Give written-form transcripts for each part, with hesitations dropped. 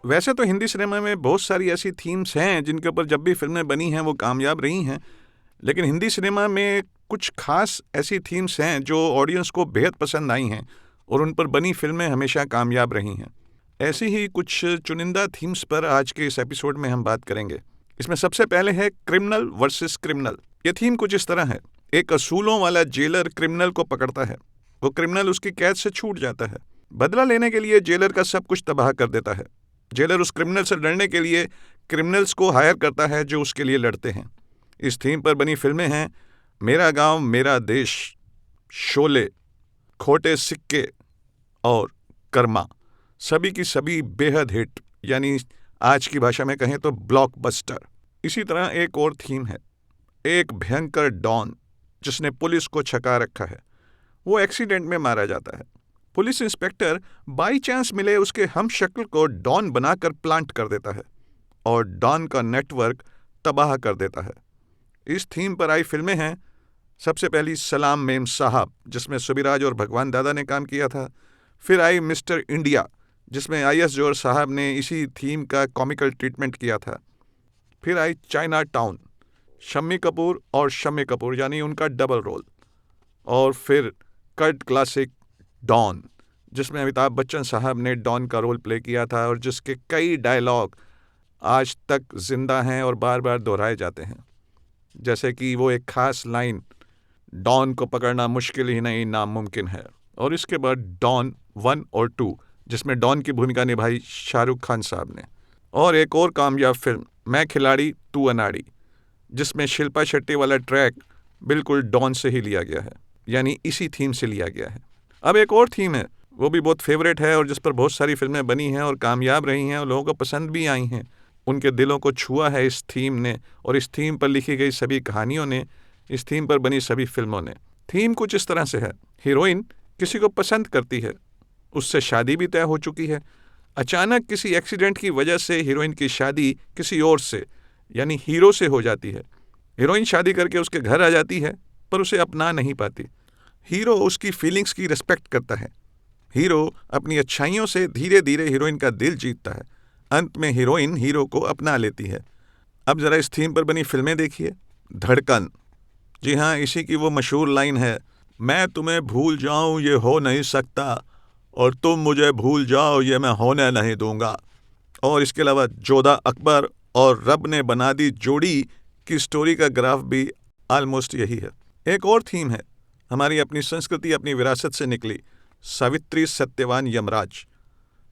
वैसे तो हिंदी सिनेमा में बहुत सारी ऐसी थीम्स हैं जिनके ऊपर जब भी फिल्में बनी हैं वो कामयाब रही हैं, लेकिन हिंदी सिनेमा में कुछ खास ऐसी थीम्स हैं जो ऑडियंस को बेहद पसंद आई हैं और उन पर बनी फिल्में हमेशा कामयाब रही हैं। ऐसी ही कुछ चुनिंदा थीम्स पर आज के इस एपिसोड में हम बात करेंगे। इसमें सबसे पहले है क्रिमिनल वर्सेस क्रिमिनल। ये थीम कुछ इस तरह है। एक असूलों वाला जेलर क्रिमिनल को पकड़ता है। वो क्रिमिनल उसकी कैद से छूट जाता है। बदला लेने के लिए जेलर का सब कुछ तबाह कर देता है। जेलर उस क्रिमिनल से लड़ने के लिए क्रिमिनल्स को हायर करता है जो उसके लिए लड़ते हैं। इस थीम पर बनी फिल्में हैं मेरा गांव मेरा देश, शोले, खोटे सिक्के और कर्मा। सभी की सभी बेहद हिट, यानी आज की भाषा में कहें तो ब्लॉकबस्टर। इसी तरह एक और थीम है, एक भयंकर डॉन जिसने पुलिस को छका रखा है। वो एक्सीडेंट में मारा जाता है। पुलिस इंस्पेक्टर बाई चांस मिले उसके हम शक्ल को डॉन बनाकर प्लांट कर देता है और डॉन का नेटवर्क तबाह कर देता है। इस थीम पर आई फिल्में हैं सबसे पहली सलाम मेम साहब, जिसमें सुबिराज और भगवान दादा ने काम किया था। फिर आई मिस्टर इंडिया, जिसमें IS जौहर साहब ने इसी थीम का कॉमिकल ट्रीटमेंट किया था। फिर आई चाइना टाउन, शम्मी कपूर और शम्मी कपूर यानी उनका डबल रोल। और फिर कल्ट क्लासिक डॉन, जिसमें अमिताभ बच्चन साहब ने डॉन का रोल प्ले किया था और जिसके कई डायलॉग आज तक जिंदा हैं और बार बार दोहराए जाते हैं। जैसे कि वो एक खास लाइन, डॉन को पकड़ना मुश्किल ही नहीं नामुमकिन है। और इसके बाद डॉन 1 और 2, जिसमें डॉन की भूमिका निभाई शाहरुख खान साहब ने। और एक और कामयाब फिल्म मैं खिलाड़ी तू अनाड़ी, जिसमें शिल्पा शेट्टी वाला ट्रैक बिल्कुल डॉन से ही लिया गया है, यानी इसी थीम से लिया गया है। अब एक और थीम है, वो भी बहुत फेवरेट है और जिस पर बहुत सारी फिल्में बनी हैं और कामयाब रही हैं और लोगों को पसंद भी आई हैं। उनके दिलों को छुआ है इस थीम ने और इस थीम पर लिखी गई सभी कहानियों ने, इस थीम पर बनी सभी फिल्मों ने। थीम कुछ इस तरह से है, हीरोइन किसी को पसंद करती है, उससे शादी भी तय हो चुकी है। अचानक किसी एक्सीडेंट की वजह से हीरोइन की शादी किसी और से यानी हीरो से हो जाती है। हीरोइन शादी करके उसके घर आ जाती है पर उसे अपना नहीं पाती। हीरो उसकी फीलिंग्स की रिस्पेक्ट करता है। हीरो अपनी अच्छाइयों से धीरे धीरे हीरोइन का दिल जीतता है। अंत में हीरोइन हीरो को अपना लेती है। अब जरा इस थीम पर बनी फिल्में देखिए। धड़कन, जी हाँ, इसी की वो मशहूर लाइन है, मैं तुम्हें भूल जाऊं ये हो नहीं सकता और तुम मुझे भूल जाओ ये मैं होने नहीं दूंगा। और इसके अलावा जोधा अकबर और रब ने बना दी जोड़ी की स्टोरी का ग्राफ भी ऑलमोस्ट यही है। एक और थीम है, हमारी अपनी संस्कृति अपनी विरासत से निकली, सावित्री सत्यवान यमराज।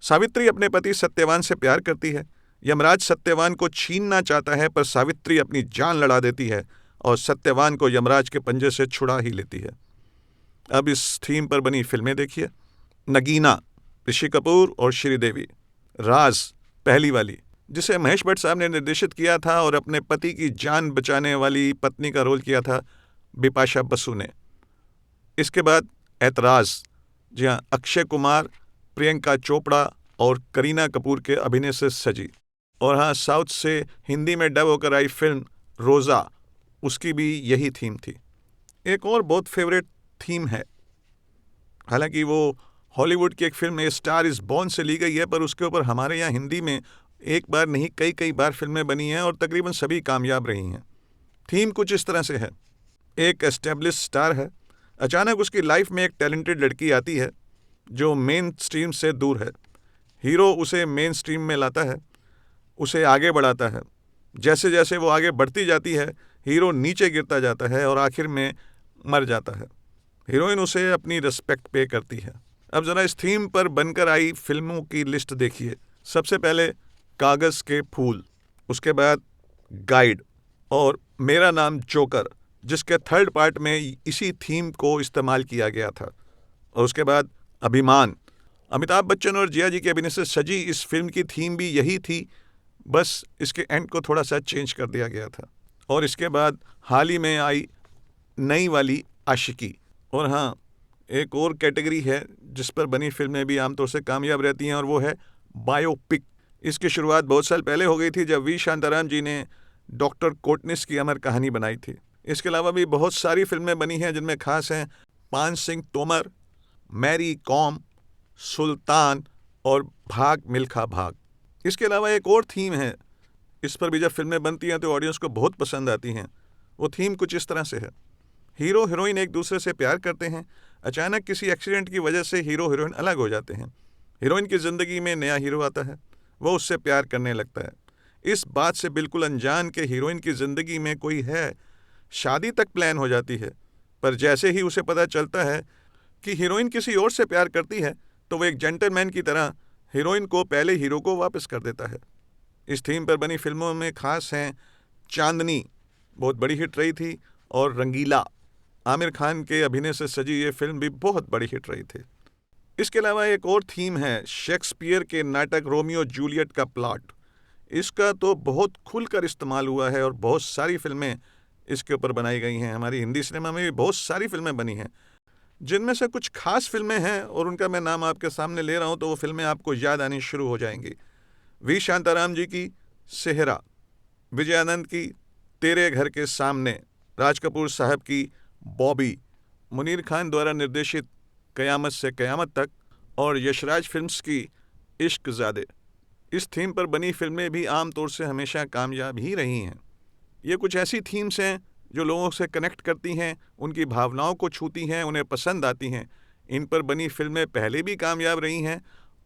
सावित्री अपने पति सत्यवान से प्यार करती है। यमराज सत्यवान को छीनना चाहता है पर सावित्री अपनी जान लड़ा देती है और सत्यवान को यमराज के पंजे से छुड़ा ही लेती है। अब इस थीम पर बनी फिल्में देखिए। नगीना, ऋषि कपूर और श्रीदेवी। राज, पहली वाली, जिसे महेश भट्ट साहब ने निर्देशित किया था और अपने पति की जान बचाने वाली पत्नी का रोल किया था बिपाशा बसु ने। इसके बाद ऐतराज, जी हाँ, अक्षय कुमार, प्रियंका चोपड़ा और करीना कपूर के अभिनय से सजी। और हाँ, साउथ से हिंदी में डब होकर आई फिल्म रोज़ा, उसकी भी यही थीम थी। एक और बहुत फेवरेट थीम है, हालांकि वो हॉलीवुड की एक film A star is born से ली गई है, पर उसके ऊपर हमारे यहाँ हिंदी में एक बार नहीं कई बार फिल्में बनी हैं और तकरीबन सभी कामयाब रही हैं। थीम कुछ इस तरह से है, एक एस्टेब्लिश स्टार है, अचानक उसकी लाइफ में एक टैलेंटेड लड़की आती है जो मेन स्ट्रीम से दूर है। हीरो उसे मेन स्ट्रीम में लाता है, उसे आगे बढ़ाता है। जैसे जैसे वो आगे बढ़ती जाती है हीरो नीचे गिरता जाता है और आखिर में मर जाता है। हीरोइन उसे अपनी रिस्पेक्ट पे करती है। अब ज़रा इस थीम पर बनकर आई फिल्मों की लिस्ट देखिए। सबसे पहले कागज़ के फूल, उसके बाद गाइड और मेरा नाम जोकर, जिसके थर्ड पार्ट में इसी थीम को इस्तेमाल किया गया था। और उसके बाद अभिमान, अमिताभ बच्चन और जिया जी के अभिनय से सजी इस फिल्म की थीम भी यही थी, बस इसके एंड को थोड़ा सा चेंज कर दिया गया था। और इसके बाद हाल ही में आई नई वाली आशिकी। और हाँ, एक और कैटेगरी है जिस पर बनी फिल्में भी आमतौर से कामयाब रहती हैं और वो है बायोपिक। इसकी शुरुआत बहुत साल पहले हो गई थी जब वी शांताराम जी ने डॉक्टर कोटनिस की अमर कहानी बनाई थी। इसके अलावा भी बहुत सारी फिल्में बनी हैं जिनमें खास हैं पान सिंह तोमर, मैरी कॉम, सुल्तान और भाग मिल्खा भाग। इसके अलावा एक और थीम है, इस पर भी जब फिल्में बनती हैं तो ऑडियंस को बहुत पसंद आती हैं। वो थीम कुछ इस तरह से है। हीरो हीरोइन एक दूसरे से प्यार करते हैं। अचानक किसी एक्सीडेंट की वजह से हीरो हीरोइन अलग हो जाते हैं। हीरोइन की ज़िंदगी में नया हीरो आता है, वो उससे प्यार करने लगता है। इस बात से बिल्कुल अनजान के हीरोइन की ज़िंदगी में कोई है, शादी तक प्लान हो जाती है। पर जैसे ही उसे पता चलता है कि हीरोइन किसी और से प्यार करती है तो वो एक जेंटलमैन की तरह हीरोइन को पहले हीरो को वापस कर देता है। इस थीम पर बनी फिल्मों में खास हैं चांदनी, बहुत बड़ी हिट रही थी, और रंगीला, आमिर खान के अभिनय से सजी ये फिल्म भी बहुत बड़ी हिट रही थी। इसके अलावा एक और थीम है शेक्सपियर के नाटक रोमियो जूलियट का प्लॉट। इसका तो बहुत खुलकर इस्तेमाल हुआ है और बहुत सारी फिल्में इसके ऊपर बनाई गई हैं। हमारी हिंदी सिनेमा में भी बहुत सारी फिल्में बनी हैं, जिनमें से कुछ खास फिल्में हैं और उनका मैं नाम आपके सामने ले रहा हूं तो वो फिल्में आपको याद आनी शुरू हो जाएंगी। वी शांताराम जी की सेहरा, विजय आनंद की तेरे घर के सामने, राज कपूर साहब की बॉबी, मुनीर खान द्वारा निर्देशित कयामत से कयामत तक, और यशराज फिल्म्स की इश्क ज़ादे। इस थीम पर बनी फिल्में भी आमतौर से हमेशा कामयाब ही रही हैं। ये कुछ ऐसी थीम्स हैं जो लोगों से कनेक्ट करती हैं, उनकी भावनाओं को छूती हैं, उन्हें पसंद आती हैं। इन पर बनी फिल्में पहले भी कामयाब रही हैं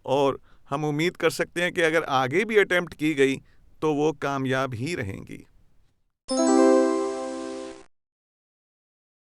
और हम उम्मीद कर सकते हैं कि अगर आगे भी अटेम्प्ट की गई तो वो कामयाब ही रहेंगी।